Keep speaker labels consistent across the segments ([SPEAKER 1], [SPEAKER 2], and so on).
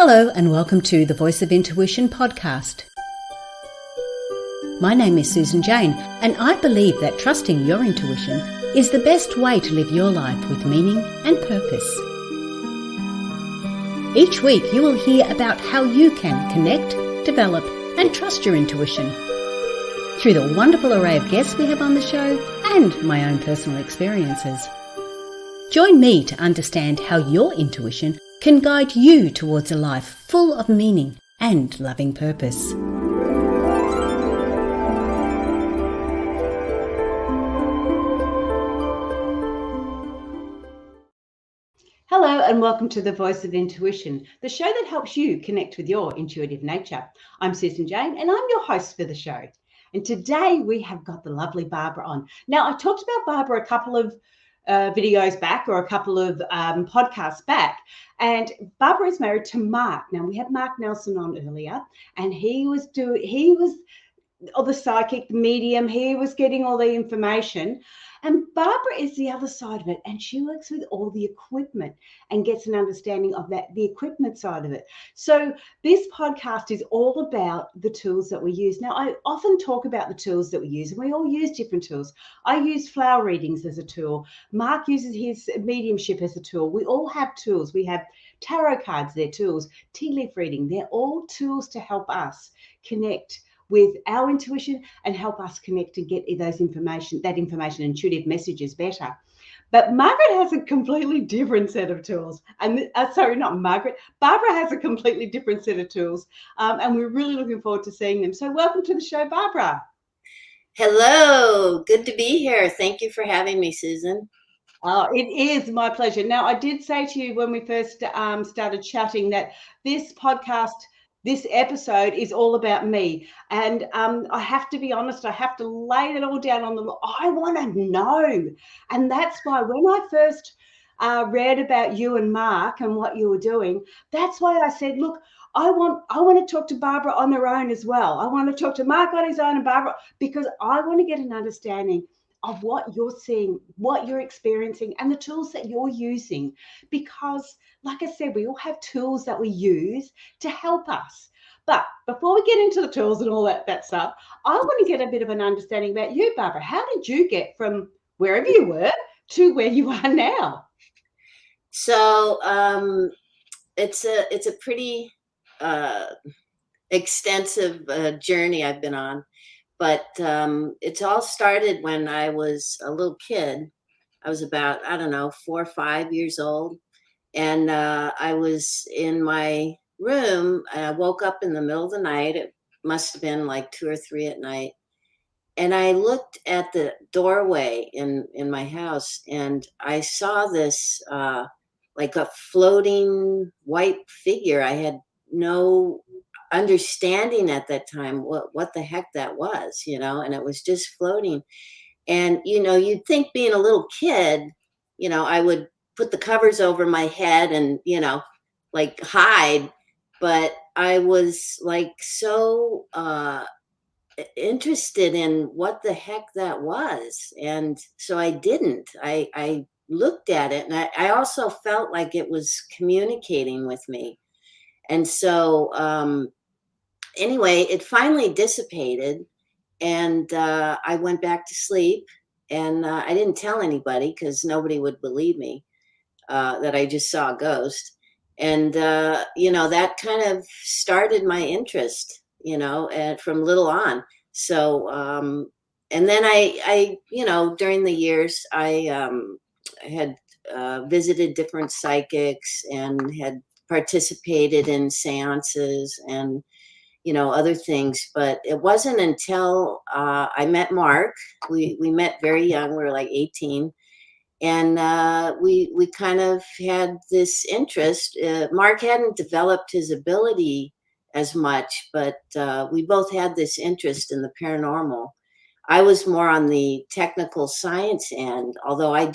[SPEAKER 1] Hello and welcome to the Voice of Intuition podcast. My name is Susan Jane and I believe that trusting your intuition is the best way to live your life with meaning and purpose. Each week you will hear about how you can connect, develop and trust your intuition through the wonderful array of guests we have on the show and my own personal experiences. Join me to understand how your intuition can guide you towards a life full of meaning and loving purpose. Hello and welcome to the Voice of Intuition, the show that helps you connect with your intuitive nature. I'm Susan Jane and I'm your host for the show. And today we have got the lovely Barbara on. Now, I talked about Barbara a couple of videos back or a couple of podcasts back, and Barbara is married to Mark. Now, we had Mark Nelson on earlier, and he was the psychic medium. He was getting all the information. And Barbara is the other side of it, and she works with all the equipment and gets an understanding of the equipment side of it. So this podcast is all about the tools that we use. Now, I often talk about the tools that we use, and we all use different tools. I use flower readings as a tool. Mark uses his mediumship as a tool. We all have tools. We have tarot cards, they're tools. Tea leaf reading, they're all tools to help us connect with our intuition and help us connect and get that information, intuitive messages better. But Margaret has a completely different set of tools. And Barbara has a completely different set of tools. And we're really looking forward to seeing them. So welcome to the show, Barbara.
[SPEAKER 2] Hello, good to be here. Thank you for having me, Susan.
[SPEAKER 1] It is my pleasure. Now, I did say to you when we first started chatting that this episode is all about me. And I have to be honest, I have to lay it all down on the, I want to know. And that's why when I first read about you and Mark and what you were doing, that's why I said, look, I want to talk to Barbara on her own as well. I want to talk to Mark on his own and Barbara, because I want to get an understanding of what you're seeing, what you're experiencing, and the tools that you're using. Because, like I said, we all have tools that we use to help us. But before we get into the tools and all that stuff, I want to get a bit of an understanding about you, Barbara. How did you get from wherever you were to where you are now?
[SPEAKER 2] So it's a pretty extensive journey I've been on. But it's all started when I was a little kid. I was about, 4 or 5 years old. And I was in my room. And I woke up in the middle of the night. It must have been like 2 or 3 at night. And I looked at the doorway in my house. And I saw this like a floating white figure. I had no understanding at that time what the heck that was, and it was just floating. And you'd think, being a little kid, I would put the covers over my head and like hide, but I was like so interested in what the heck that was. And so I looked at it, and I also felt like it was communicating with me. And so anyway, it finally dissipated, and I went back to sleep, and I didn't tell anybody because nobody would believe me that I just saw a ghost. And, that kind of started my interest, and from little on. So, and then I during the years, I had visited different psychics and had participated in seances and other things. But it wasn't until I met Mark. We met very young. We were like 18. And we kind of had this interest. Mark hadn't developed his ability as much, but we both had this interest in the paranormal. I was more on the technical science end, although I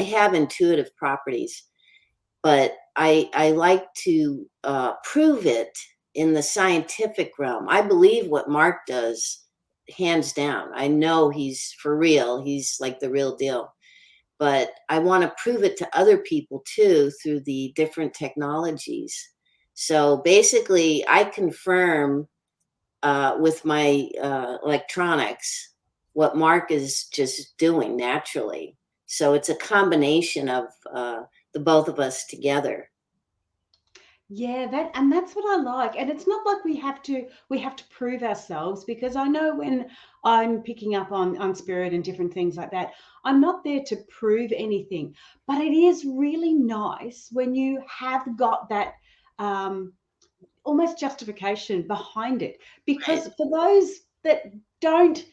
[SPEAKER 2] have intuitive properties, but I like to prove it in the scientific realm. I believe what Mark does, hands down. I know he's for real. He's like the real deal. But I want to prove it to other people too through the different technologies. So basically, I confirm with my electronics what Mark is just doing naturally. So it's a combination of the both of us together.
[SPEAKER 1] Yeah, that's what I like. And it's not like we have to prove ourselves, because I know when I'm picking up on spirit and different things like that, I'm not there to prove anything. But it is really nice when you have got that um almost justification behind it.
[SPEAKER 2] Right.
[SPEAKER 1] Because for those that don't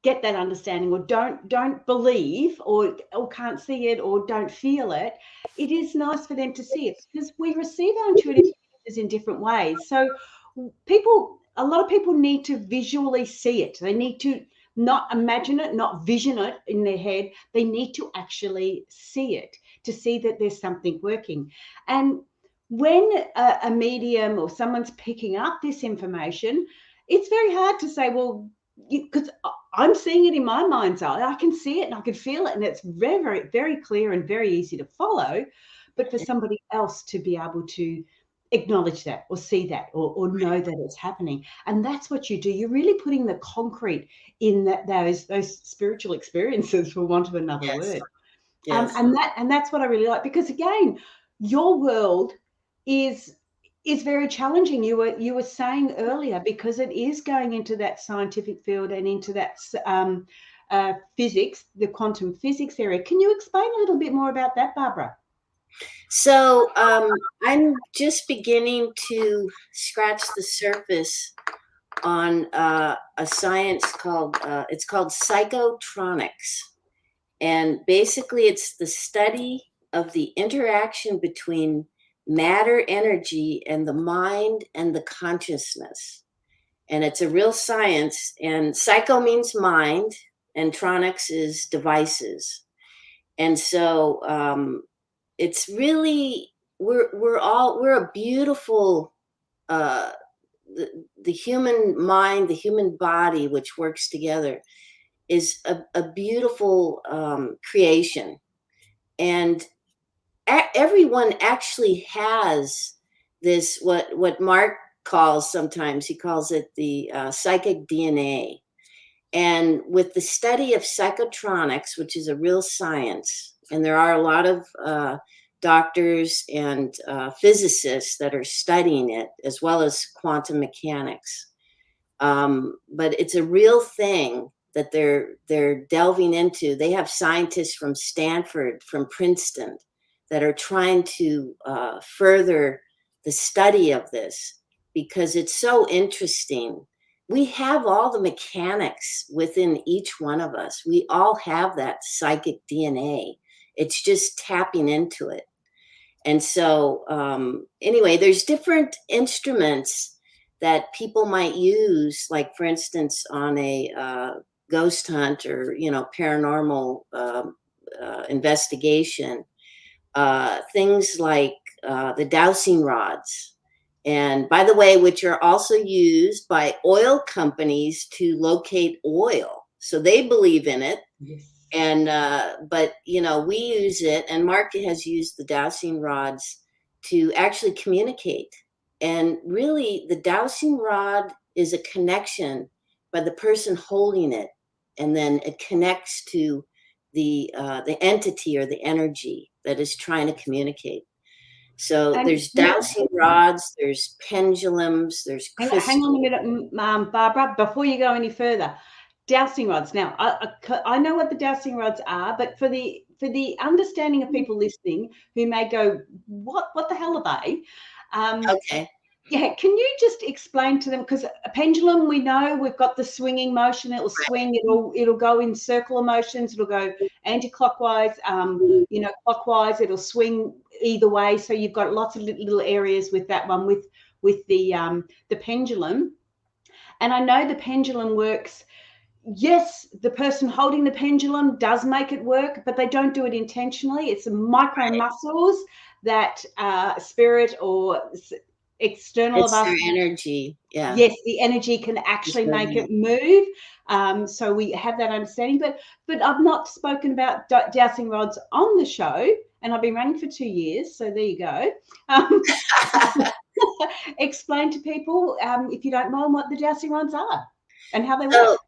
[SPEAKER 1] get that understanding, or don't believe, or can't see it, or don't feel it, it is nice for them to see it, because we receive our intuitive messages in different ways. So a lot of people need to visually see it. They need to not imagine it, not vision it in their head. They need to actually see it, to see that there's something working. And when a medium or someone's picking up this information, it's very hard to say, well, because I'm seeing it in my mind's eye. I can see it and I can feel it, and it's very, very, very clear and very easy to follow. But for somebody else to be able to acknowledge that, or see that, or know that it's happening, and that's what you do. You're really putting the concrete in those spiritual experiences, for want of another
[SPEAKER 2] Yes.
[SPEAKER 1] word.
[SPEAKER 2] Yes.
[SPEAKER 1] And that's what I really like, because again, your world is very challenging. You were saying earlier, because it is going into that scientific field and into that physics, the quantum physics area. Can you explain a little bit more about that, Barbara?
[SPEAKER 2] So I'm just beginning to scratch the surface on a science called it's called psychotronics, and basically it's the study of the interaction between matter energy and the mind and the consciousness. And it's a real science, and psycho means mind and tronics is devices. And so it's really we're a beautiful uh the human mind, the human body, which works together, is a beautiful creation. And everyone actually has this, what Mark calls, sometimes he calls it the psychic DNA. And with the study of psychotronics, which is a real science, and there are a lot of doctors and physicists that are studying it, as well as quantum mechanics. But it's a real thing that they're delving into. They have scientists from Stanford, from Princeton, that are trying to further the study of this, because it's so interesting. We have all the mechanics within each one of us. We all have that psychic DNA. It's just tapping into it. And so, anyway, there's different instruments that people might use, like, for instance, on a ghost hunt, or, paranormal investigation, things like the dowsing rods. And by the way, which are also used by oil companies to locate oil. So they believe in it.
[SPEAKER 1] Yes.
[SPEAKER 2] And but we use it, and Mark has used the dowsing rods to actually communicate. And really, the dowsing rod is a connection by the person holding it, and then it connects to the entity or the energy that is trying to communicate. So
[SPEAKER 1] And
[SPEAKER 2] there's dowsing rods, there's pendulums, there's
[SPEAKER 1] hang on a
[SPEAKER 2] crystals.
[SPEAKER 1] minute, Barbara, before you go any further. Dowsing rods. Now, I know what the dowsing rods are, but for the understanding of people listening who may go, what the hell are they?
[SPEAKER 2] Okay.
[SPEAKER 1] Yeah, can you just explain to them? Because a pendulum, we know we've got the swinging motion. It will swing. It'll go in circular motions. It'll go anti-clockwise. Clockwise. It'll swing either way. So you've got lots of little areas with that one, with the pendulum. And I know the pendulum works. Yes, the person holding the pendulum does make it work, but they don't do it intentionally. It's the micro muscles that spirit or external of
[SPEAKER 2] It's
[SPEAKER 1] us.
[SPEAKER 2] their energy. Yeah.
[SPEAKER 1] Yes, the energy can actually make it move. So we have that understanding. But I've not spoken about dowsing rods on the show, and I've been running for 2 years. So there you go. explain to people, if you don't mind, what the dowsing rods are and how they
[SPEAKER 2] So,
[SPEAKER 1] work?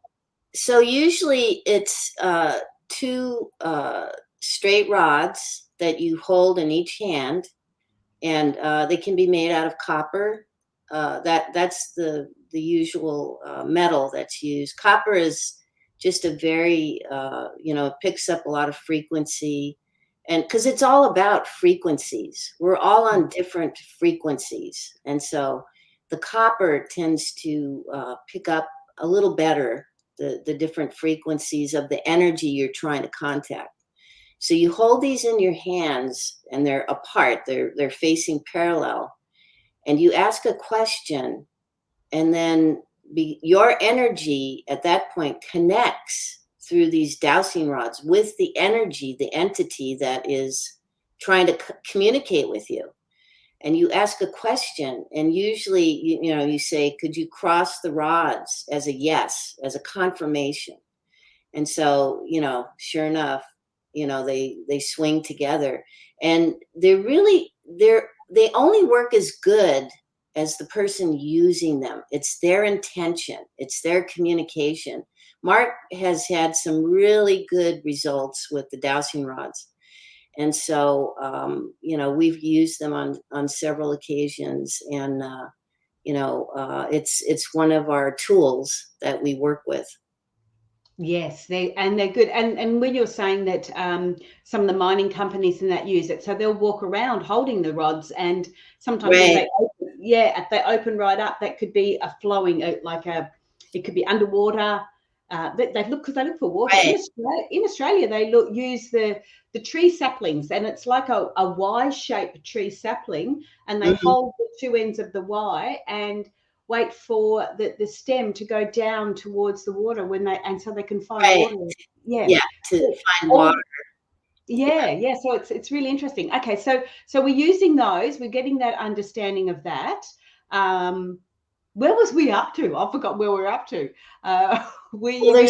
[SPEAKER 2] so usually it's two straight rods that you hold in each hand, and they can be made out of copper. That's the usual metal that's used. Copper is just a very it picks up a lot of frequency, and because it's all about frequencies, we're all on different frequencies, and so the copper tends to pick up a little better the different frequencies of the energy you're trying to contact. So you hold these in your hands and they're apart, they're facing parallel, and you ask a question, and then your energy at that point connects through these dowsing rods with the energy, the entity that is trying to communicate with you. And you ask a question, and usually you say, could you cross the rods, as a yes, as a confirmation. And so, sure enough, they swing together, and they only work as good as the person using them. It's their intention, it's their communication. Mark has had some really good results with the dowsing rods. And so, we've used them on several occasions, and it's one of our tools that we work with.
[SPEAKER 1] Yes, they're good. And when you're saying that some of the mining companies and that use it, so they'll walk around holding the rods, and sometimes when
[SPEAKER 2] Right.
[SPEAKER 1] they open, if they open right up, that could be a flowing, it could be underwater. They look, because they look for water.
[SPEAKER 2] Right.
[SPEAKER 1] In Australia, they use the tree saplings, and it's like a Y-shaped tree sapling, and they
[SPEAKER 2] Mhm.
[SPEAKER 1] hold the two ends of the Y and wait for the stem to go down towards the water and so they can find
[SPEAKER 2] Right.
[SPEAKER 1] water. Yeah.
[SPEAKER 2] Yeah, to
[SPEAKER 1] So
[SPEAKER 2] find water.
[SPEAKER 1] yeah. So it's really interesting. Okay, so we're using those. We're getting that understanding of that. Where was we up to? I forgot where we're up to.
[SPEAKER 2] Well,
[SPEAKER 1] You were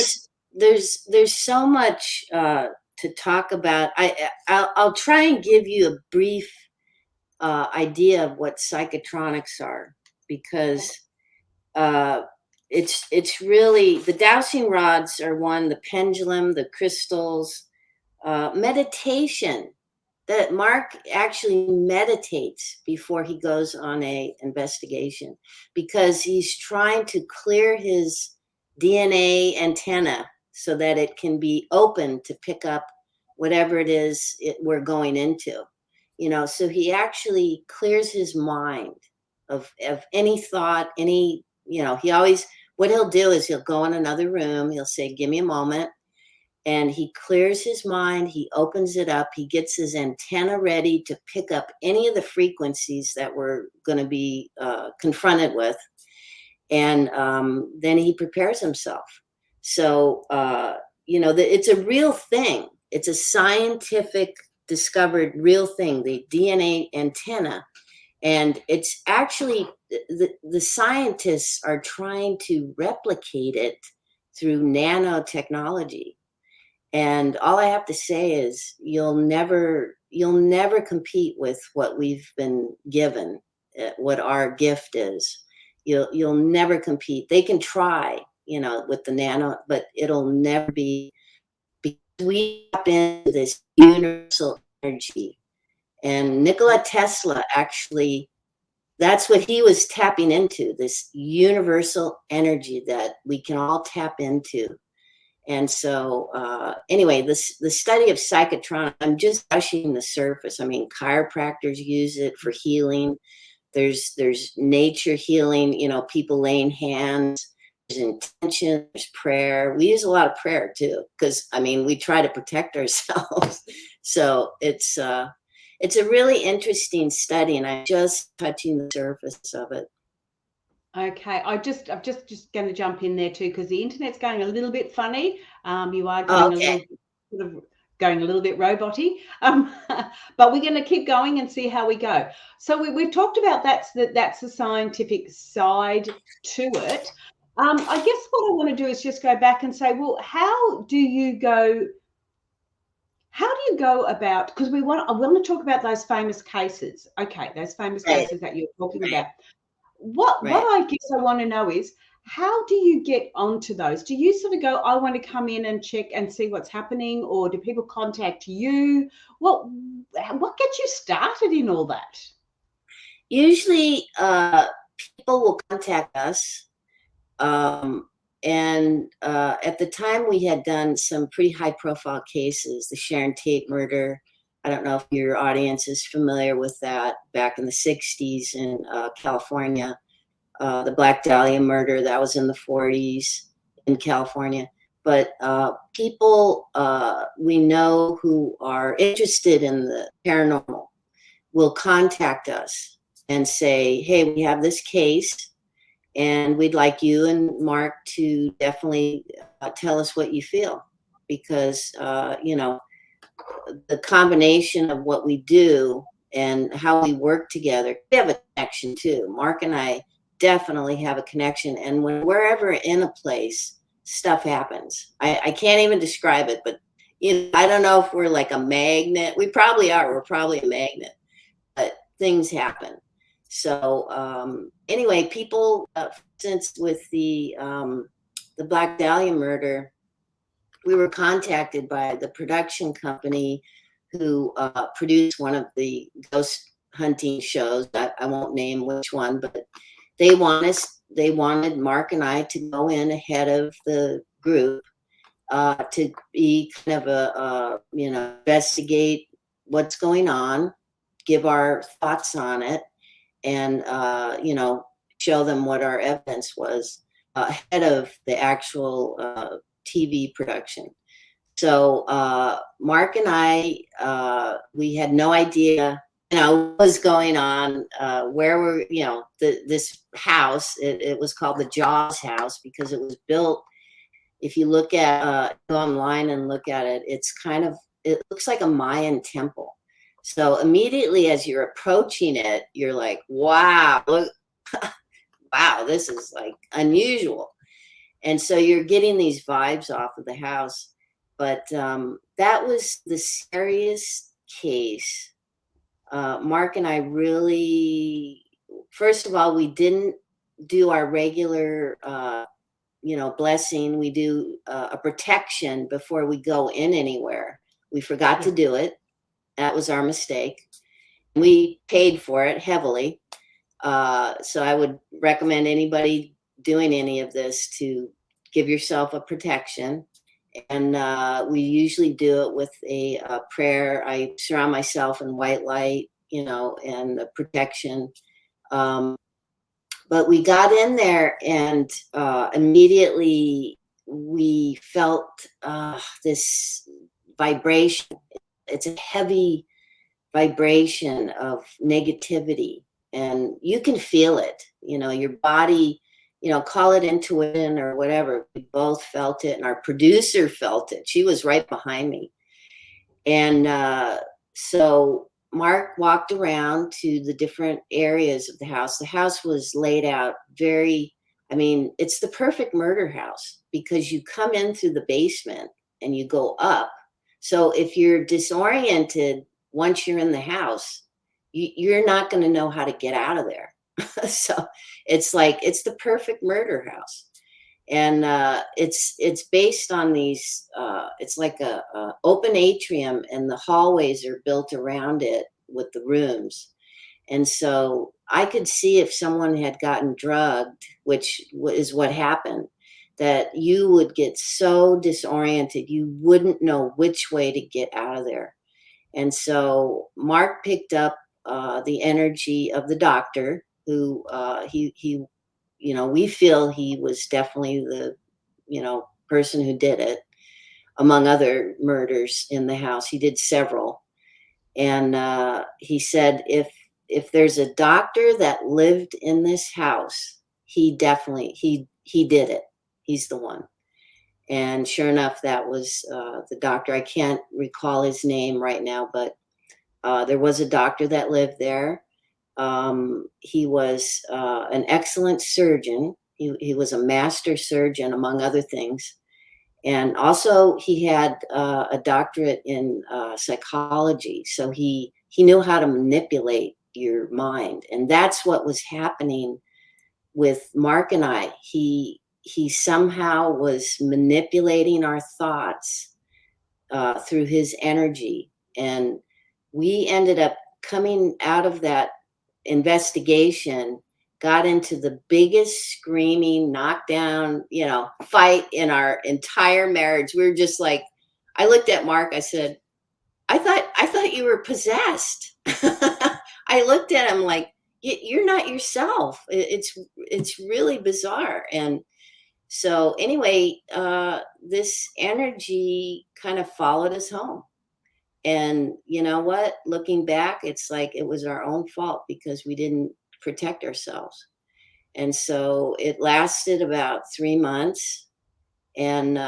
[SPEAKER 2] there's so much to talk about. I'll try and give you a brief idea of what psychotronics are, because uh, it's really, the dowsing rods are one, the pendulum, the crystals, meditation. That Mark actually meditates before he goes on a investigation, because he's trying to clear his DNA antenna so that it can be open to pick up whatever it is we're going into. So he actually clears his mind of any thought, he always, what he'll do is he'll go in another room, he'll say, give me a moment, and he clears his mind, he opens it up, he gets his antenna ready to pick up any of the frequencies that we're going to be confronted with, and then he prepares himself. So it's a real thing, it's a scientific discovered real thing, the DNA antenna. And it's actually, the scientists are trying to replicate it through nanotechnology. And all I have to say is, you'll never compete with what we've been given, what our gift is. You'll never compete. They can try, with the nano, but it'll never be, because we tap into this universal energy. And Nikola Tesla actually, that's what he was tapping into, this universal energy that we can all tap into. And so, anyway, the study of psychotronics, I'm just brushing the surface. I mean, chiropractors use it for healing. There's nature healing, people laying hands. There's intention, there's prayer. We use a lot of prayer too, because we try to protect ourselves. So it's a really interesting study, and I'm just touching the surface of it.
[SPEAKER 1] okay. I'm just going to jump in there too, because the internet's going a little bit funny. You are
[SPEAKER 2] Oh,
[SPEAKER 1] going
[SPEAKER 2] okay.
[SPEAKER 1] going a little bit roboty, but we're going to keep going and see how we go. So we've talked about that's the scientific side to it. I guess what I want to do is just go back and say, well, how do How do you go about, because I want to talk about those famous cases. Okay, those famous
[SPEAKER 2] Right,
[SPEAKER 1] cases that you're talking
[SPEAKER 2] right,
[SPEAKER 1] about. What
[SPEAKER 2] right.
[SPEAKER 1] I guess I want to know is, how do you get onto those? Do you sort of go, I want to come in and check and see what's happening, or do people contact you? What gets you started in all that?
[SPEAKER 2] Usually, people will contact us. And at the time, we had done some pretty high profile cases, the Sharon Tate murder. I don't know if your audience is familiar with that, back in the 60s in California. The Black Dahlia murder, that was in the 40s in California. But people we know who are interested in the paranormal will contact us and say, hey, we have this case, and we'd like you and Mark to definitely tell us what you feel, because the combination of what we do and how we work together, we have a connection too. Mark and I definitely have a connection, and when we're ever in a place, stuff happens. I can't even describe it, but I don't know if we're like a magnet. We probably are. We're probably a magnet, but things happen. So anyway, people, since with the Black Dahlia murder, we were contacted by the production company who produced one of the ghost hunting shows. I won't name which one, but they wanted Mark and I to go in ahead of the group, to be kind of investigate what's going on, give our thoughts on it, and show them what our evidence was ahead of the actual TV production. So Mark and I, we had no idea, what was going on, where we're, this house. It was called the Jaws house because it was built. If you look at go online and look at it, it looks like a Mayan temple. So immediately as you're approaching it, you're like, wow, look, wow, this is like unusual. And so you're getting these vibes off of the house. But that was the scariest case. Mark and I really, first of all, we didn't do our regular, blessing. We do a protection before we go in anywhere. We forgot to do it. That was our mistake. We paid for it heavily. So I would recommend anybody doing any of this to give yourself a protection. And we usually do it with a prayer. I surround myself in white light, and a protection. But we got in there, and immediately we felt this vibration. It's a heavy vibration of negativity, and you can feel it. Your body, call it intuition or whatever. We both felt it, and our producer felt it. She was right behind me. And so Mark walked around to the different areas of the house. The house was laid out it's the perfect murder house because you come in through the basement and you go up. So if you're disoriented once you're in the house, you're not going to know how to get out of there. So it's the perfect murder house. And it's based on these. It's like a open atrium, and the hallways are built around it with the rooms. And so I could see if someone had gotten drugged, which is what happened, that you would get so disoriented you wouldn't know which way to get out of there. And so Mark picked up the energy of the doctor, who we feel he was definitely the, person who did it, among other murders in the house. He did several. And he said, if there's a doctor that lived in this house, he definitely, he did it. He's the one. And sure enough, that was the doctor. I can't recall his name right now, but there was a doctor that lived there. He was an excellent surgeon. He was a master surgeon, among other things. And also he had a doctorate in psychology, so he knew how to manipulate your mind, and that's what was happening with Mark and I. He somehow was manipulating our thoughts through his energy, and we ended up coming out of that investigation, got into the biggest screaming knockdown, fight in our entire marriage. We were just like, I looked at Mark, I said, I thought you were possessed. I looked at him like, you're not yourself. It's really bizarre. And so anyway, this energy kind of followed us home. And you know what? Looking back, it's like it was our own fault because we didn't protect ourselves. And so it lasted about 3 months. And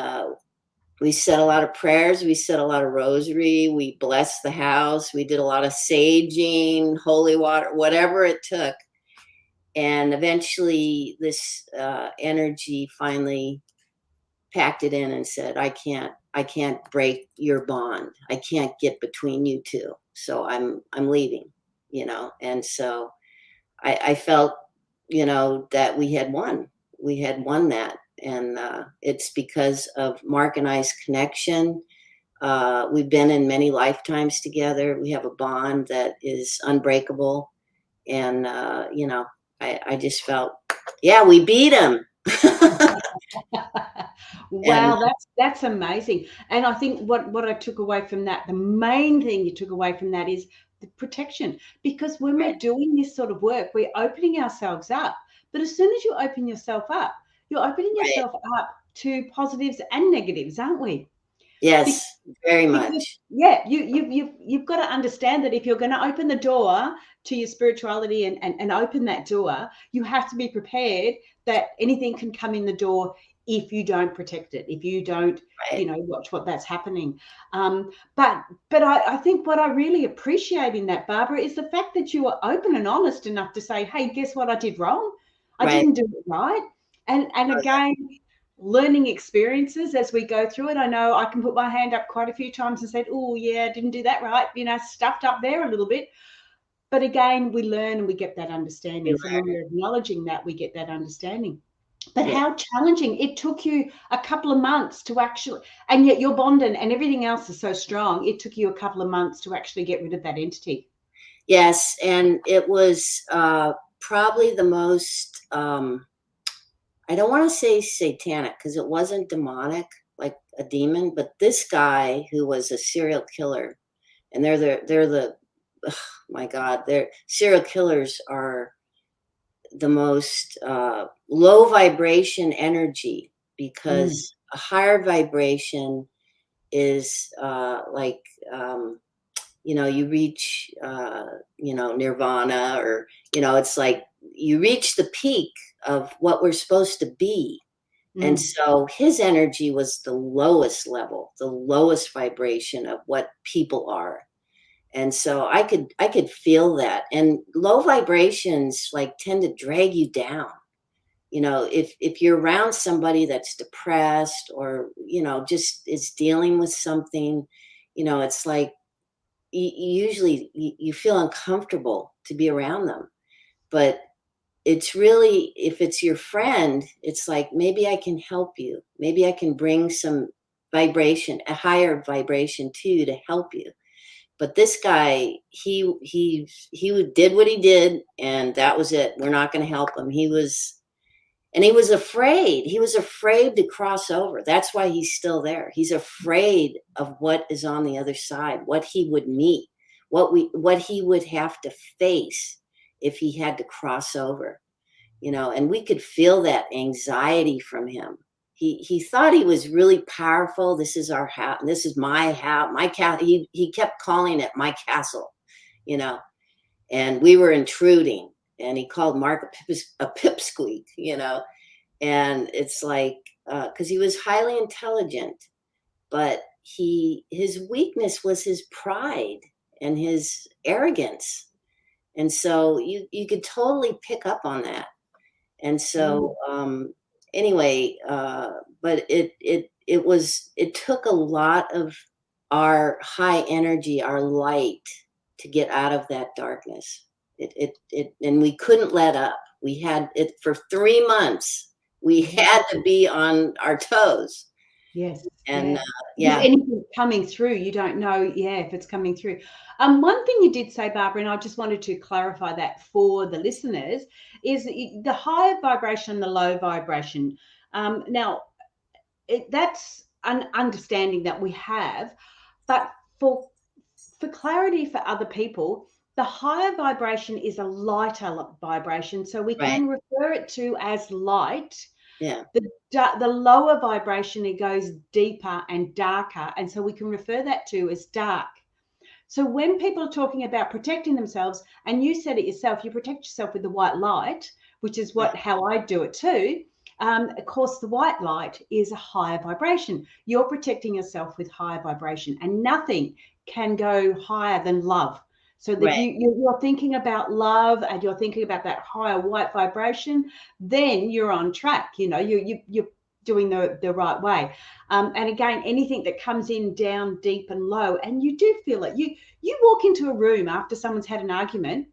[SPEAKER 2] we said a lot of prayers. We said a lot of rosary. We blessed the house. We did a lot of saging, holy water, whatever it took. And eventually, this energy finally packed it in and said, I can't break your bond. I can't get between you two. So I'm leaving, And so I felt, that we had won. We had won that. And it's because of Mark and I's connection. We've been in many lifetimes together. We have a bond that is unbreakable. And, I just felt, yeah, we beat him. And
[SPEAKER 1] Wow, that's amazing. And I think what I took away from that, the main thing you took away from that is the protection. Because when we're
[SPEAKER 2] right,
[SPEAKER 1] doing this sort of work, we're opening ourselves up. But as soon as you open yourself up, you're opening
[SPEAKER 2] right.
[SPEAKER 1] yourself up to positives and negatives, aren't we? Be-
[SPEAKER 2] Yes, very
[SPEAKER 1] Because
[SPEAKER 2] much.
[SPEAKER 1] yeah, you've got to understand that if you're going to open the door to your spirituality and open that door, you have to be prepared that anything can come in the door if you don't protect it, if you don't,
[SPEAKER 2] Right,
[SPEAKER 1] watch what that's happening. But I think what I really appreciate in that, Barbara, is the fact that you were open and honest enough to say, hey, guess what I did wrong? I
[SPEAKER 2] right.
[SPEAKER 1] didn't do it right. And
[SPEAKER 2] Oh, yeah.
[SPEAKER 1] again, learning experiences as we go through it. I know I can put my hand up quite a few times and said, oh, yeah, I didn't do that right, stuffed up there a little bit. But again, we learn and we get that
[SPEAKER 2] We
[SPEAKER 1] understanding. So when
[SPEAKER 2] learn.
[SPEAKER 1] we're acknowledging that, we get that understanding. But
[SPEAKER 2] Yeah.
[SPEAKER 1] how challenging it took you a couple of months to actually, and yet your bond and everything else is so strong. It took you a couple of months to actually get rid of that entity.
[SPEAKER 2] Yes, and it was probably the most. I don't want to say satanic because it wasn't demonic like a demon, but this guy who was a serial killer, and they're the ugh, my God, they're serial killers are the most low vibration energy
[SPEAKER 1] Mm,
[SPEAKER 2] because a higher vibration is like you reach nirvana, or it's like you reach the peak of what we're supposed to be. And
[SPEAKER 1] mm,
[SPEAKER 2] so his energy was the lowest level, the lowest vibration of what people are. And so I could feel that. And low vibrations like tend to drag you down. If you're around somebody that's depressed or just is dealing with something, it's like usually you feel uncomfortable to be around them. But it's really, if it's your friend, it's like, maybe I can help you, maybe I can bring some vibration, a higher vibration to you, to help you. But this guy, he did what he did, and that was it. We're not going to help him. He was afraid to cross over. That's why he's still there. He's afraid of what is on the other side, what he would meet, what he would have to face if he had to cross over. And we could feel that anxiety from him. He thought he was really powerful. This is our house. This is my house, my castle. He kept calling it my castle, you know, and we were intruding. And he called Mark a pipsqueak, and it's like because he was highly intelligent, but his weakness was his pride and his arrogance, and so you could totally pick up on that. And
[SPEAKER 1] mm,
[SPEAKER 2] so, anyway, but it it took a lot of our high energy, our light, to get out of that darkness. And we couldn't let up. We had it for 3 months. We had to be on our toes.
[SPEAKER 1] Yes.
[SPEAKER 2] And
[SPEAKER 1] If anything's coming through, you don't know, if it's coming through. One thing you did say, Barbara, and I just wanted to clarify that for the listeners, is the higher vibration and the low vibration. Now, that's an understanding that we have, but for clarity for other people, the higher vibration is a lighter vibration, so we can refer it to as light.
[SPEAKER 2] Yeah.
[SPEAKER 1] The lower vibration, it goes deeper and darker, and so we can refer that to as dark. So when people are talking about protecting themselves, and you said it yourself, you protect yourself with the white light, which is how I do it too. Of course, the white light is a higher vibration. You're protecting yourself with higher vibration, and nothing can go higher than love. So that you're thinking about love and you're thinking about that higher white vibration, then you're on track. You're doing the right way. And again, anything that comes in down deep and low, and you do feel it. You walk into a room after someone's had an argument,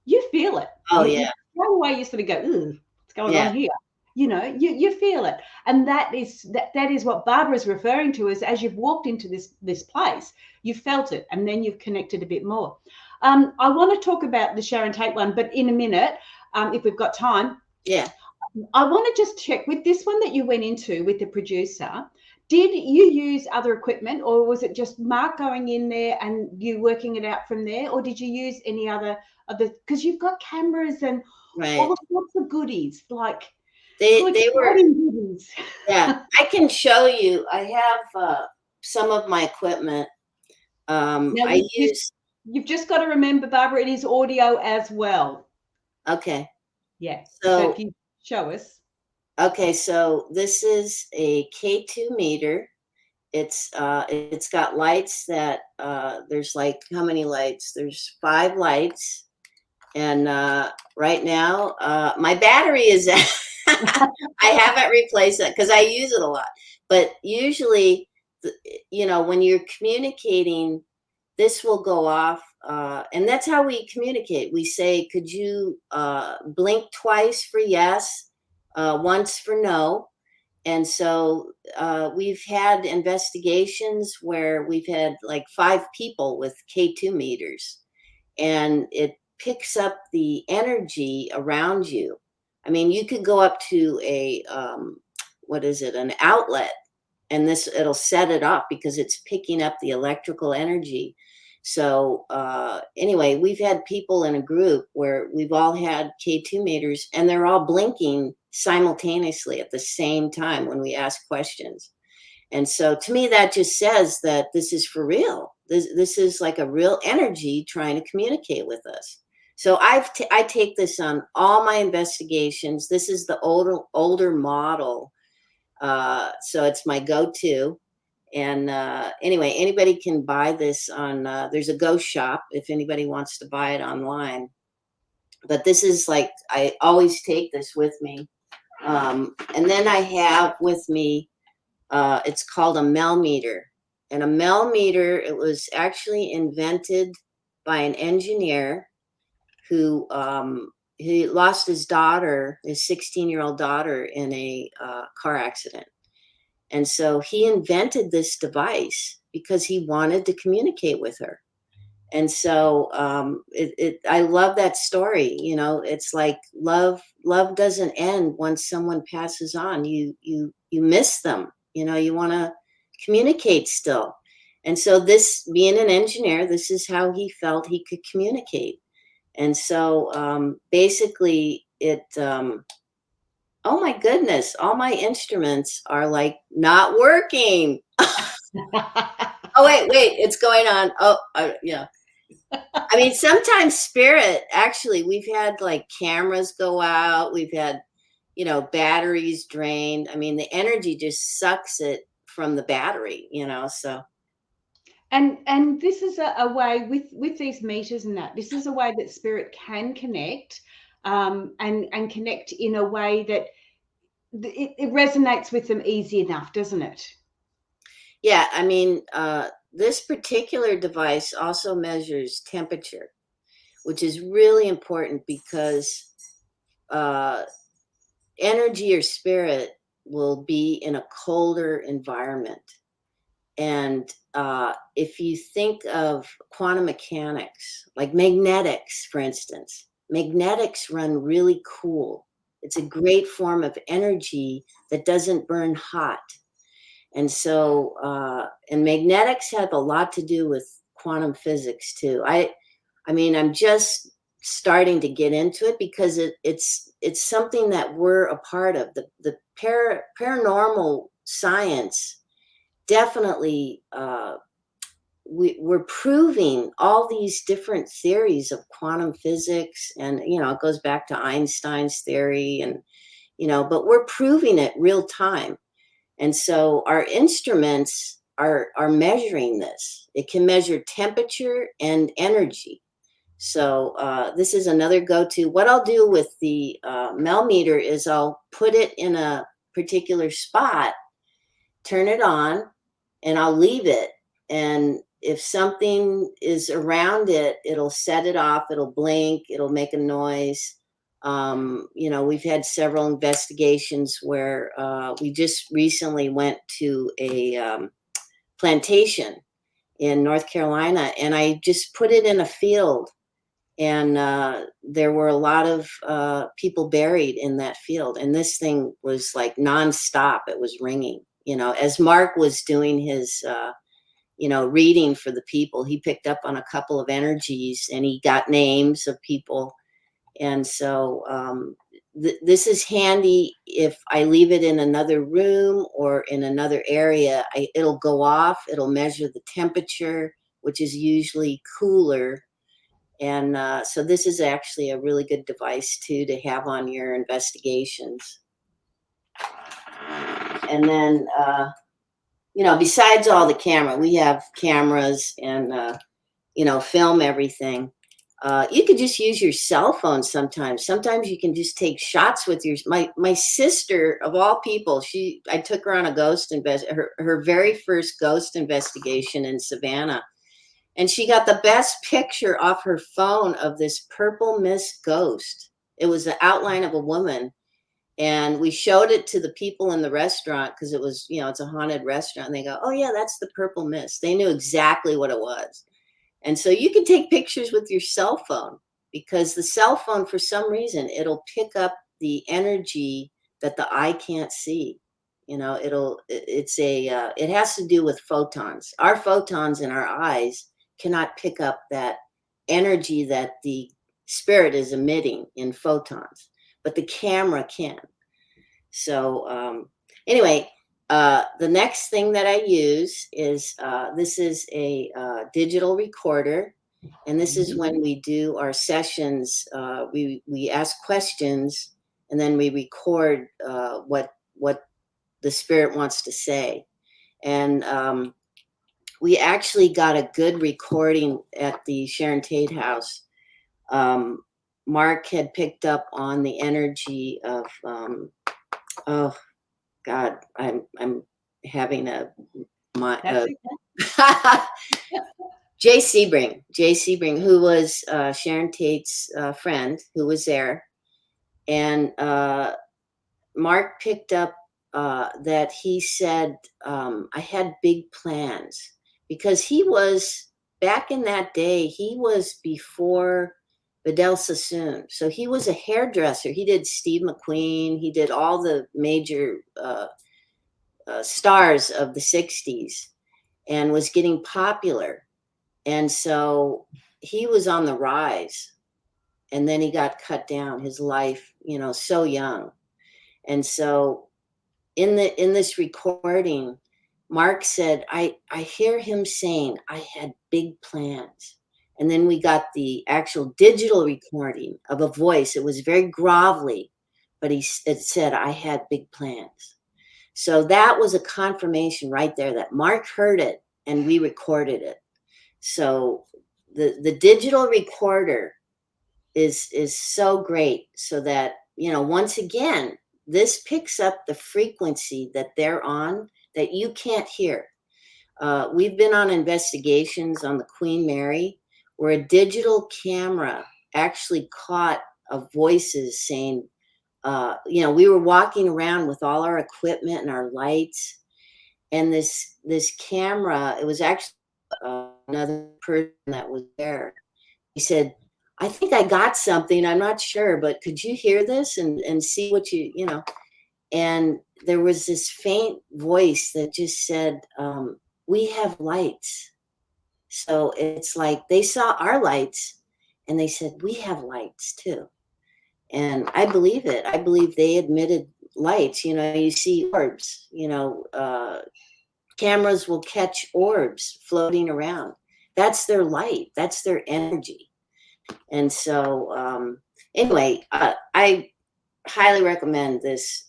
[SPEAKER 1] you feel it.
[SPEAKER 2] Oh,
[SPEAKER 1] Right away you sort of go, ooh, what's going on here? You feel it. And that is what Barbara's referring to, is as you've walked into this place, you felt it, and then you've connected a bit more. I want to talk about the Sharon Tate one, but in a minute, if we've got time.
[SPEAKER 2] Yeah.
[SPEAKER 1] I want to just check with this one that you went into with the producer. Did you use other equipment, or was it just Mark going in there and you working it out from there, or did you use any other because you've got cameras and all sorts of goodies, like
[SPEAKER 2] they were
[SPEAKER 1] goodies.
[SPEAKER 2] Yeah, I can show you. I have some of my equipment.
[SPEAKER 1] You've just got to remember, Barbara, it is audio as well.
[SPEAKER 2] Okay.
[SPEAKER 1] Yeah. So if you show us.
[SPEAKER 2] Okay, so this is a K2 meter. It's got lights that there's like, how many lights? There's 5 lights, and right now my battery is I haven't replaced it because I use it a lot. But usually, when you're communicating, this will go off, and that's how we communicate. We say, could you blink twice for yes, once for no. And so we've had investigations where we've had like 5 people with K2 meters, and it picks up the energy around you. I mean, you could go up to an outlet, and it'll set it off because it's picking up the electrical energy. So anyway, we've had people in a group where we've all had K2 meters, and they're all blinking simultaneously at the same time when we ask questions. And so to me, that just says that this is for real. This is like a real energy trying to communicate with us. So I take this on all my investigations. This is the older model. So it's my go-to. And anyway, anybody can buy this on, there's a ghost shop if anybody wants to buy it online. But this is like, I always take this with me. And then I have with me, it's called a melmeter. And a melmeter, it was actually invented by an engineer who he lost his daughter, his 16-year-old daughter, in a car accident. And so he invented this device because he wanted to communicate with her. And so I love that story. It's like love doesn't end once someone passes on. You miss them. You want to communicate still. And so this, being an engineer, this is how he felt he could communicate. And so basically it, oh my goodness, all my instruments are like not working. Oh, wait, it's going on. Oh, yeah. I mean, sometimes spirit, actually, we've had like cameras go out. We've had, batteries drained. I mean, the energy just sucks it from the battery, so.
[SPEAKER 1] And this is a way with these meters and that, this is a way that spirit can connect and connect in a way that it resonates with them easy enough, doesn't it?
[SPEAKER 2] Yeah, I mean, this particular device also measures temperature, which is really important because uh, energy or spirit will be in a colder environment. And if you think of quantum mechanics, like magnetics, for instance, magnetics run really cool. It's a great form of energy that doesn't burn hot. And so, and magnetics have a lot to do with quantum physics too. I mean, I'm just starting to get into it because it's something that we're a part of. The paranormal science definitely, we're proving all these different theories of quantum physics, and it goes back to Einstein's theory, and but we're proving it real time. And so our instruments are measuring this. It can measure temperature and energy. So this is another go-to. What I'll do with the meter is I'll put it in a particular spot, turn it on, and I'll leave it. And if something is around it, it'll set it off, it'll blink, it'll make a noise. We've had several investigations where we just recently went to a plantation in North Carolina, and I just put it in a field. And there were a lot of people buried in that field. And this thing was like nonstop. It was ringing, as Mark was doing his reading for the people. He picked up on a couple of energies and he got names of people. And so this is handy if I leave it in another room or in another area. It'll go off, it'll measure the temperature, which is usually cooler. And so this is actually a really good device too to have on your investigations. And then besides all the camera, we have cameras and film everything. You could just use your cell phone sometimes. Sometimes you can just take shots with your. My sister, of all people, I took her on a her very first ghost investigation in Savannah, and she got the best picture off her phone of this purple mist ghost. It was the outline of a woman. And we showed it to the people in the restaurant because it was, it's a haunted restaurant. And they go, oh, yeah, that's the purple mist. They knew exactly what it was. And so you can take pictures with your cell phone, because the cell phone, for some reason, it'll pick up the energy that the eye can't see. It has to do with photons. Our photons in our eyes cannot pick up that energy that the spirit is emitting in photons, but the camera can. So anyway, the next thing that I use is this is a digital recorder, and this is when we do our sessions. We ask questions, and then we record what the spirit wants to say. And we actually got a good recording at the Sharon Tate house. Mark had picked up on the energy of oh God, I'm having Jay Sebring, who was Sharon Tate's friend, who was there, and Mark picked up that he said, I had big plans, because he was, back in that day, he was before Vidal Sassoon. So he was a hairdresser. He did Steve McQueen. He did all the major stars of the 60s and was getting popular. And so he was on the rise. And then he got cut down, his life, so young. And so in this recording, Mark said, I hear him saying, I had big plans. And then we got the actual digital recording of a voice. It was very grovelly, but it said, I had big plans. So that was a confirmation right there that Mark heard it and we recorded it. So the digital recorder is so great, so that, once again, this picks up the frequency that they're on that you can't hear. we've been on investigations on the Queen Mary where a digital camera actually caught voices saying, we were walking around with all our equipment and our lights, and this camera, it was actually another person that was there. He said, I think I got something. I'm not sure, but could you hear this and see what and there was this faint voice that just said, we have lights. So it's like they saw our lights and they said, we have lights too. And I believe it. I believe they admitted lights. You see orbs, cameras will catch orbs floating around. That's their light. That's their energy. And so, anyway, I highly recommend this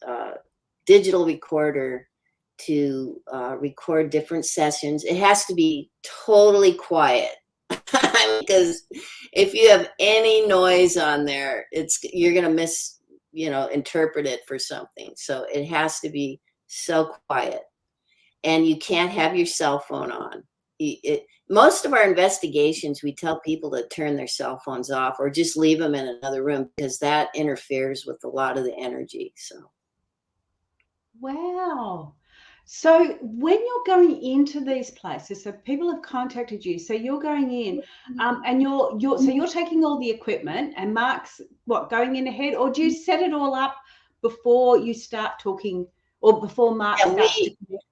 [SPEAKER 2] digital recorder to record different sessions. It has to be totally quiet because if you have any noise on there, you're gonna interpret it for something. So it has to be so quiet, and you can't have your cell phone on. Most of our investigations, we tell people to turn their cell phones off or just leave them in another room because that interferes with a lot of the energy. So.
[SPEAKER 1] Wow. So when you're going into these places, so people have contacted you, so you're going in, and you're taking all the equipment, and Mark's going in ahead, or do you set it all up before you start talking, or before Mark starts to connect?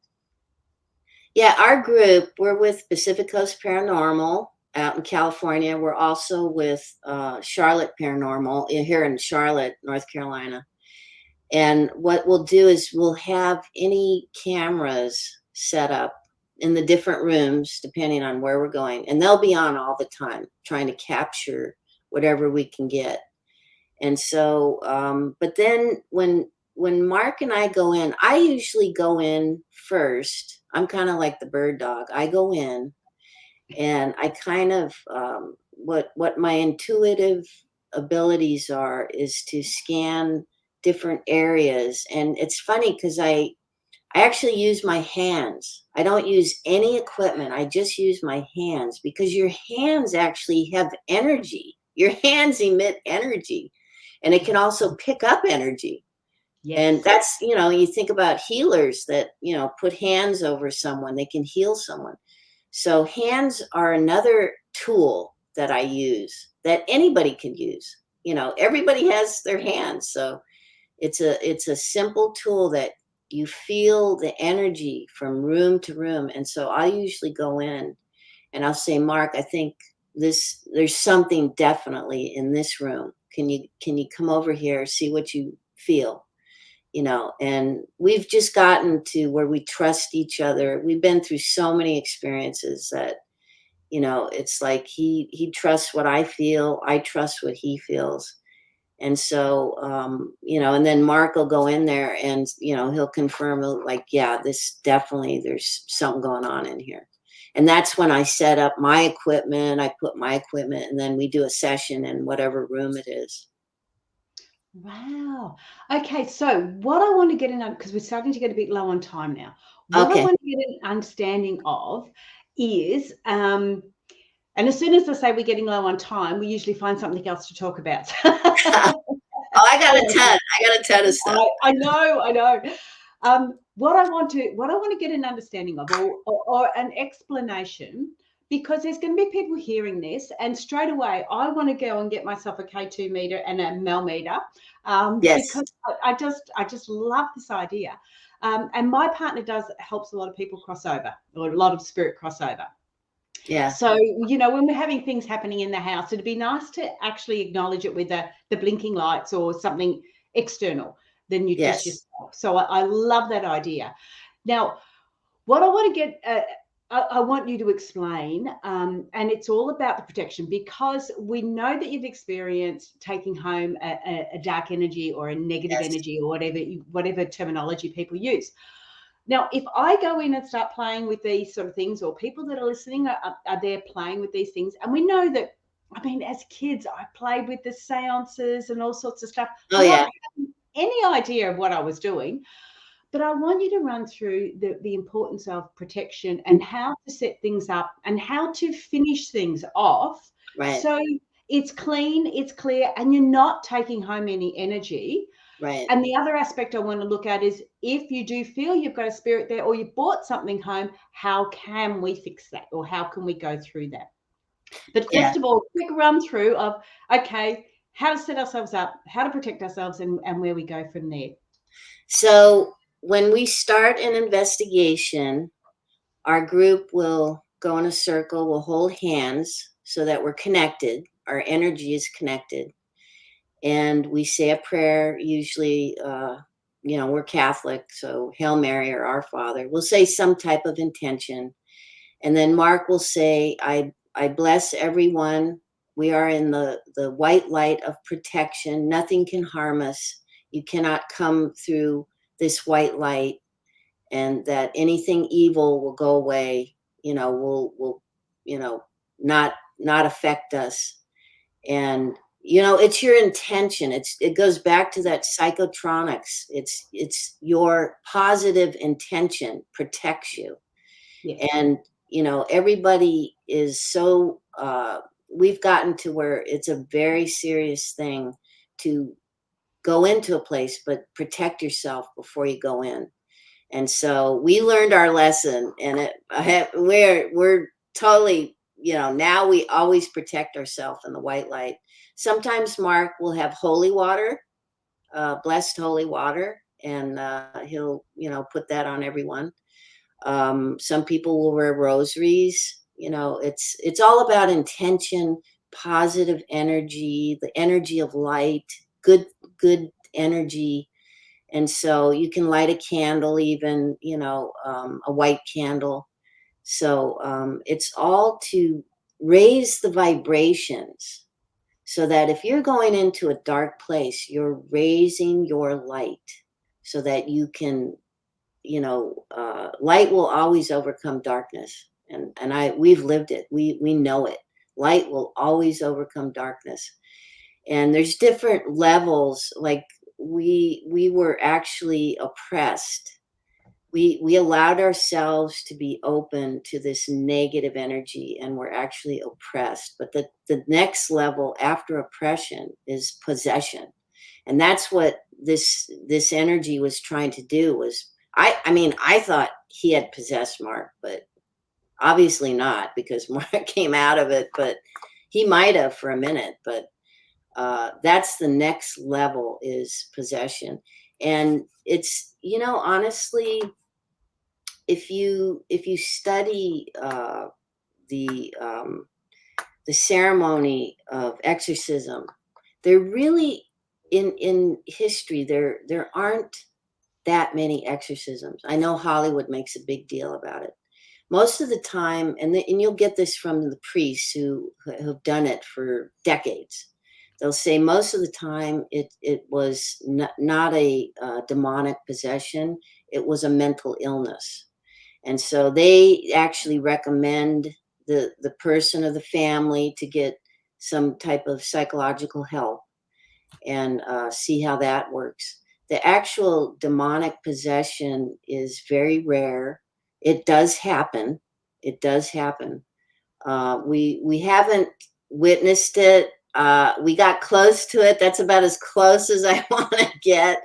[SPEAKER 2] Yeah, our group, we're with Pacific Coast Paranormal out in California. We're also with Charlotte Paranormal here in Charlotte, North Carolina. And what we'll do is we'll have any cameras set up in the different rooms, depending on where we're going. And they'll be on all the time, trying to capture whatever we can get. And so, but then when Mark and I go in, I usually go in first. I'm kind of like the bird dog. I go in and I kind of, what my intuitive abilities are is to scan different areas. And it's funny because I actually use my hands. I don't use any equipment. I just use my hands because your hands actually have energy. Your hands emit energy, and it can also pick up energy. Yes. And that's, you think about healers that, put hands over someone, they can heal someone. So hands are another tool that I use that anybody can use. Everybody has their hands. So it's a simple tool that you feel the energy from room to room. And so I usually go in and I'll say, Mark, I think there's something definitely in this room. Can you come over here, see what you feel? And we've just gotten to where we trust each other. We've been through so many experiences that, it's like he trusts what I feel. I trust what he feels. And so, and then Mark will go in there and, he'll confirm like, yeah, there's something going on in here. And that's when I set up my equipment. I put my equipment, and then we do a session in whatever room it is.
[SPEAKER 1] Wow. Okay, so what I want to get in, because we're starting to get a bit low on time now. What I want to get an understanding of is, and as soon as I say we're getting low on time, we usually find something else to talk about.
[SPEAKER 2] I got a ton of stuff.
[SPEAKER 1] I know. What I want to get an understanding of, or an explanation, because there's going to be people hearing this, and straight away I want to go and get myself a K2 meter and a Mel meter,
[SPEAKER 2] yes.
[SPEAKER 1] because I just love this idea, and my partner helps a lot of people cross over, or a lot of spirit crossover.
[SPEAKER 2] Yeah.
[SPEAKER 1] So, when we're having things happening in the house, it'd be nice to actually acknowledge it with the blinking lights or something external than you just yourself. So I love that idea. Now, what I want to get, I want you to explain, and it's all about the protection, because we know that you've experienced taking home a dark energy or a negative energy, or whatever terminology people use. Now, if I go in and start playing with these sort of things, or people that are listening are there playing with these things, and we know that, as kids, I played with the seances and all sorts of stuff.
[SPEAKER 2] Oh, yeah.
[SPEAKER 1] Not having any idea of what I was doing. But I want you to run through the importance of protection and how to set things up and how to finish things off.
[SPEAKER 2] Right.
[SPEAKER 1] So it's clean, it's clear, and you're not taking home any energy.
[SPEAKER 2] Right.
[SPEAKER 1] And the other aspect I want to look at is if you do feel you've got a spirit there or you bought something home, how can we fix that or how can we go through that? But
[SPEAKER 2] Yeah.
[SPEAKER 1] first of all, quick run through of, okay, how to set ourselves up, how to protect ourselves, and where we go from there.
[SPEAKER 2] So when we start an investigation, our group will go in a circle, we'll hold hands so that we're connected, our energy is connected. And we say a prayer, usually, we're Catholic, so Hail Mary or Our Father. We'll say some type of intention. And then Mark will say, I bless everyone. We are in the white light of protection. Nothing can harm us. You cannot come through this white light, and that anything evil will go away, will not affect us. And it's your intention. It goes back to that psychotronics. It's your positive intention protects you.
[SPEAKER 1] Yes.
[SPEAKER 2] And everybody is so we've gotten to where it's a very serious thing to go into a place, but protect yourself before you go in. And so we learned our lesson, and we're totally, now we always protect ourselves in the white light. Sometimes Mark will have holy water, blessed holy water, and he'll, put that on everyone. Some people will wear rosaries. It's all about intention, positive energy, the energy of light, good energy. And so you can light a candle, even, a white candle. So it's all to raise the vibrations so that if you're going into a dark place, you're raising your light so that you can, light will always overcome darkness. And we've lived it. We know it. Light will always overcome darkness. And there's different levels. Like we were actually oppressed. We allowed ourselves to be open to this negative energy, and we're actually oppressed. But the next level after oppression is possession. And that's what this energy was trying to do. Was I thought he had possessed Mark, but obviously not, because Mark came out of it. But he might have for a minute. But that's the next level, is possession. And it's, honestly, if you study the ceremony of exorcism, there really, in history, there aren't that many exorcisms. I know Hollywood makes a big deal about it. Most of the time, and you'll get this from the priests who have done it for decades. They'll say most of the time it was not a demonic possession. It was a mental illness. And so they actually recommend the person or the family to get some type of psychological help and see how that works. The actual demonic possession is very rare. It does happen. It does happen. We haven't witnessed it. We got close to it. That's about as close as I want to get.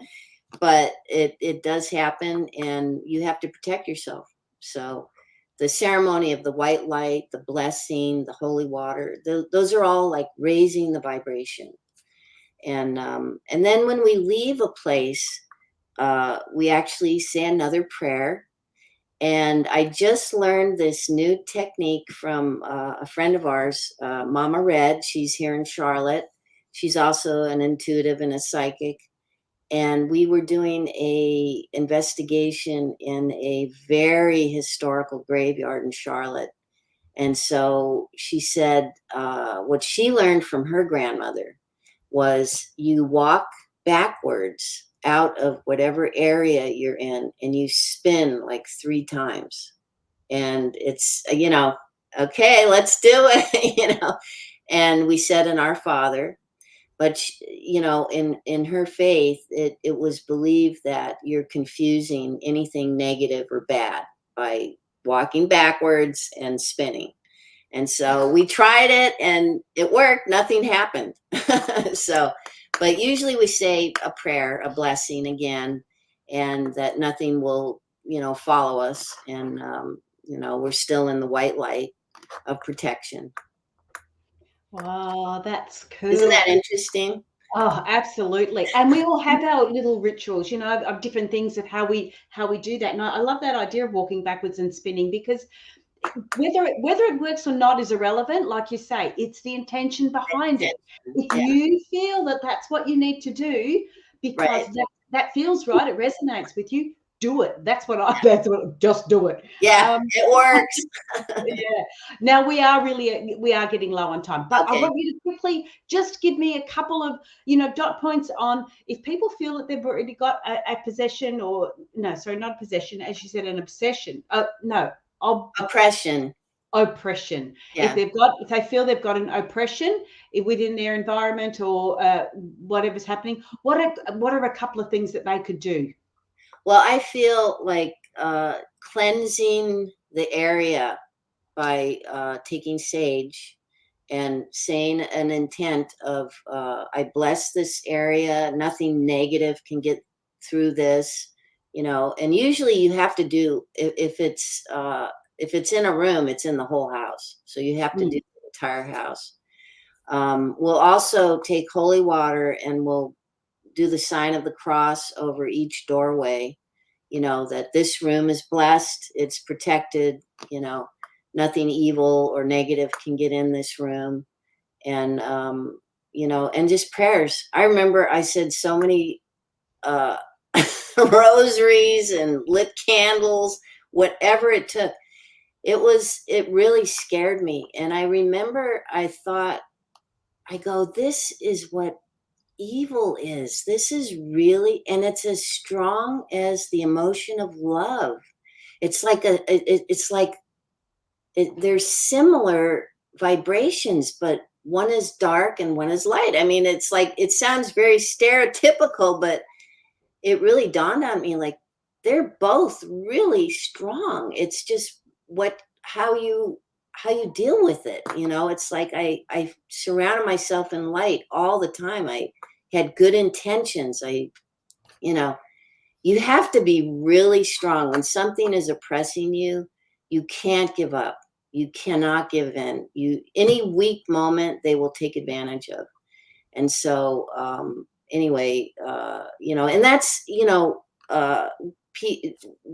[SPEAKER 2] But it does happen, and you have to protect yourself. So the ceremony of the white light, the blessing, the holy water, those are all like raising the vibration. And then when we leave a place, we actually say another prayer. And I just learned this new technique from a friend of ours, Mama Red. She's here in Charlotte. She's also an intuitive and a psychic. And we were doing a investigation in a very historical graveyard in Charlotte. And so she said what she learned from her grandmother was you walk backwards out of whatever area you're in, and you spin like 3 times. And it's, okay, let's do it, And we said in Our Father. but you know, in her faith, it was believed that you're confusing anything negative or bad by walking backwards and spinning. And so we tried it and it worked. Nothing happened. So, but usually we say a prayer, a blessing again, and that nothing will, you know, follow us. And, you know, we're still in the white light of protection.
[SPEAKER 1] Wow, that's
[SPEAKER 2] Isn't
[SPEAKER 1] cool.
[SPEAKER 2] that interesting?
[SPEAKER 1] Oh, absolutely. And we all have our little rituals, you know, of different things of how we do that. And I love that idea of walking backwards and spinning, because whether it works or not is irrelevant. Like you say, it's the intention behind it. If
[SPEAKER 2] Yeah,
[SPEAKER 1] you feel that that's what you need to do because
[SPEAKER 2] right.
[SPEAKER 1] that feels right, it resonates with you, do it. That's what I that's what just do it.
[SPEAKER 2] Yeah,
[SPEAKER 1] Um,
[SPEAKER 2] it works.
[SPEAKER 1] yeah. Now we are getting low on time, but I
[SPEAKER 2] Okay.
[SPEAKER 1] want you to quickly just give me a couple of, you know, dot points on if people feel that they've already got a possession, or no, sorry, not a possession, as you said, an obsession. No,
[SPEAKER 2] Oppression.
[SPEAKER 1] oppression. If
[SPEAKER 2] Yeah.
[SPEAKER 1] if they feel they've got an oppression within their environment, or whatever's happening, what are a couple of things that they could do?
[SPEAKER 2] Well, I feel like cleansing the area by taking sage and saying an intent of I bless this area, nothing negative can get through this, you know. And usually you have to do, if it's in a room, it's in the whole house, so you have to do
[SPEAKER 1] Mm.
[SPEAKER 2] the entire house. We'll also take holy water and we'll do the sign of the cross over each doorway, you know, that this room is blessed, it's protected, you know, nothing evil or negative can get in this room. And, you know, and just prayers. I remember I said so many uh, rosaries and lit candles, whatever it took. It really scared me. And I remember I thought, I go, this is what evil is. This is really, and it's as strong as the emotion of love. It's like it's like there's similar vibrations, but one is dark and one is light. I mean, it's like, it sounds very stereotypical, but it really dawned on me like they're both really strong. It's just how you deal with it. You know, it's like I surrounded myself in light all the time. I had good intentions. You know, you have to be really strong when something is oppressing you. You can't give up. You cannot give in. You any weak moment they will take advantage of. And so anyway, you know, and that's, you know,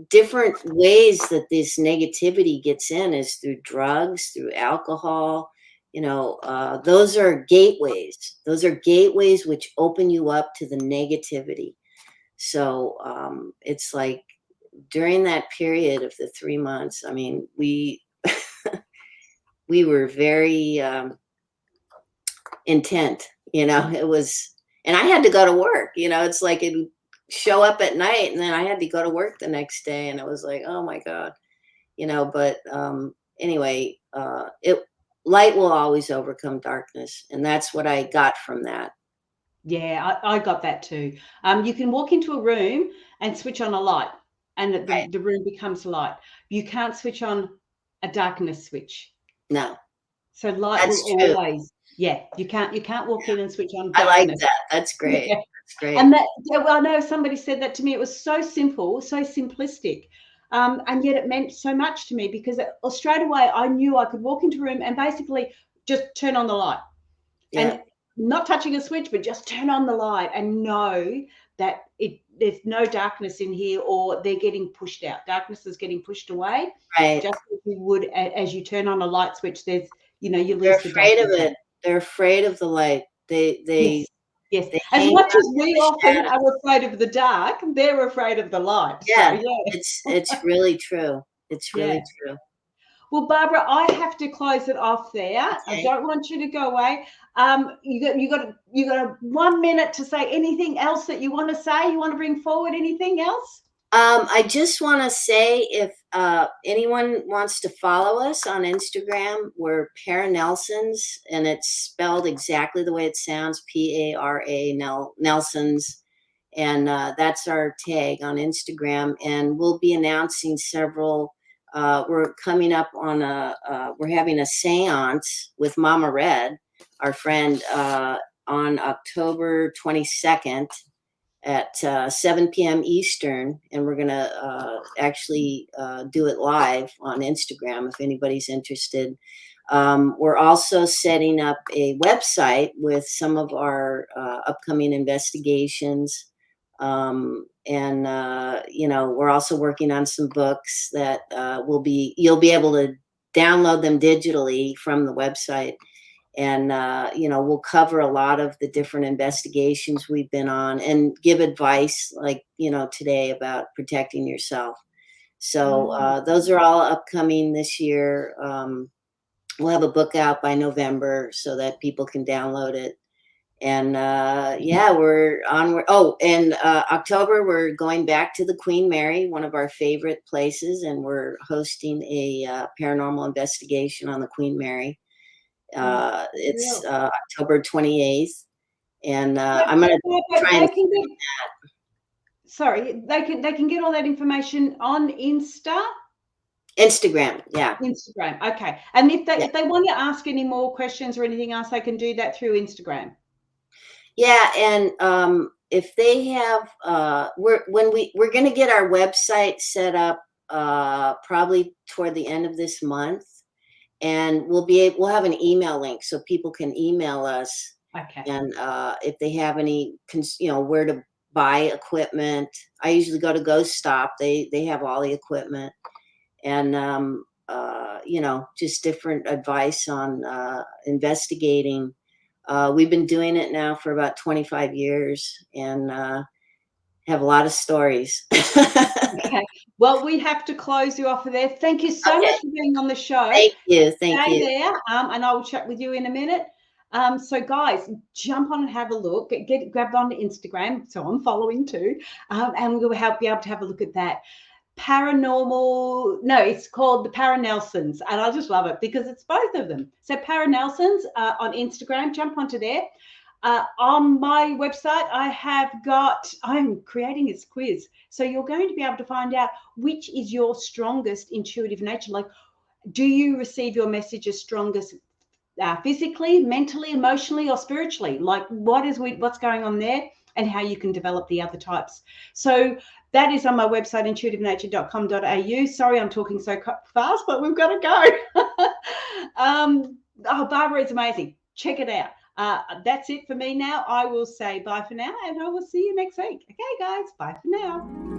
[SPEAKER 2] different ways that this negativity gets in is through drugs, through alcohol. You know, those are gateways which open you up to the negativity. So it's like during that period of the 3 months, I mean, we were very intent, you know. It was, and I had to go to work, you know. It's like it show up at night and then I had to go to work the next day, and it was like, oh my god, you know. But anyway, it light will always overcome darkness, and that's what I got from that.
[SPEAKER 1] Yeah, I got that too. You can walk into a room and switch on a light, and
[SPEAKER 2] Right.
[SPEAKER 1] the room becomes light. You can't switch on a darkness switch.
[SPEAKER 2] No,
[SPEAKER 1] So light will
[SPEAKER 2] that's true.
[SPEAKER 1] always, yeah, you can't walk in and switch on
[SPEAKER 2] I like
[SPEAKER 1] darkness.
[SPEAKER 2] that. That's great.
[SPEAKER 1] Yeah.
[SPEAKER 2] That's great.
[SPEAKER 1] And that, yeah, well, I know somebody said that to me. It was so simple, so simplistic. And yet it meant so much to me, because straight away I knew I could walk into a room and basically just turn on the light,
[SPEAKER 2] Yeah.
[SPEAKER 1] and not touching a switch, but just turn on the light and know that there's no darkness in here, or they're getting pushed out. Darkness is getting pushed away,
[SPEAKER 2] Right.
[SPEAKER 1] just as you would as you turn on a light switch. There's, you know, you
[SPEAKER 2] They're
[SPEAKER 1] lose the
[SPEAKER 2] afraid of
[SPEAKER 1] darkness out.
[SPEAKER 2] it. They're afraid of the light.
[SPEAKER 1] Yes, yes.
[SPEAKER 2] They
[SPEAKER 1] As
[SPEAKER 2] hang
[SPEAKER 1] much
[SPEAKER 2] out
[SPEAKER 1] as
[SPEAKER 2] in
[SPEAKER 1] we
[SPEAKER 2] the
[SPEAKER 1] often
[SPEAKER 2] shadow.
[SPEAKER 1] are afraid of the dark, they're afraid of the light. So
[SPEAKER 2] Yeah,
[SPEAKER 1] yeah,
[SPEAKER 2] it's really true. It's
[SPEAKER 1] yeah.
[SPEAKER 2] really true.
[SPEAKER 1] Well, Barbara, I have to close it off there. I
[SPEAKER 2] Okay.
[SPEAKER 1] don't want you to go away. You got 1 minute to say anything else that you want to say. You want to bring forward anything else?
[SPEAKER 2] I just want to say if anyone wants to follow us on Instagram, we're Paranelsons, and it's spelled exactly the way it sounds, P-A-R-A Nelsons. And that's our tag on Instagram. And we'll be announcing several. We're coming up on we're having a seance with Mama Red, our friend, on October 22nd at 7 p.m. Eastern, and we're going to actually do it live on Instagram if anybody's interested. We're also setting up a website with some of our upcoming investigations. We're also working on some books that you'll be able to download them digitally from the website. And we'll cover a lot of the different investigations we've been on and give advice like today about protecting yourself. So those are all upcoming this year. We'll have a book out by November so that people can download it. And we're on. October we're going back to the Queen Mary, one of our favorite places, and we're hosting a paranormal investigation on the Queen Mary. It's October 28th, and I'm going to try and
[SPEAKER 1] sorry, they can get all that information on
[SPEAKER 2] Instagram, yeah.
[SPEAKER 1] Instagram, okay. And if they want to ask any more questions or anything else, they can do that through Instagram.
[SPEAKER 2] Yeah, and if they have, we're going to get our website set up probably toward the end of this month. And we'll have an email link so people can email us.
[SPEAKER 1] Okay.
[SPEAKER 2] And if they have any, where to buy equipment, I usually go to Ghost Stop. They have all the equipment, and just different advice on investigating. We've been doing it now for about 25 years, and have a lot of stories.
[SPEAKER 1] Okay. Well, we have to close you off of there. Thank you so much for being on the show.
[SPEAKER 2] Thank you. Thank you.
[SPEAKER 1] Stay there, and I will chat with you in a minute. So guys, jump on and have a look. Grab onto Instagram, so I'm following too, and we'll be able to have a look at that. It's called the Paranelsons, and I just love it because it's both of them. So Paranelsons on Instagram, jump onto there. On my website, I'm creating this quiz. So you're going to be able to find out which is your strongest intuitive nature. Like, do you receive your messages strongest physically, mentally, emotionally, or spiritually? Like, what's going on there, and how you can develop the other types. So that is on my website, intuitivenature.com.au. Sorry, I'm talking so fast, but we've got to go. Barbara is amazing. Check it out. That's it for me now. I will say bye for now, and I will see you next week. Okay, guys, bye for now.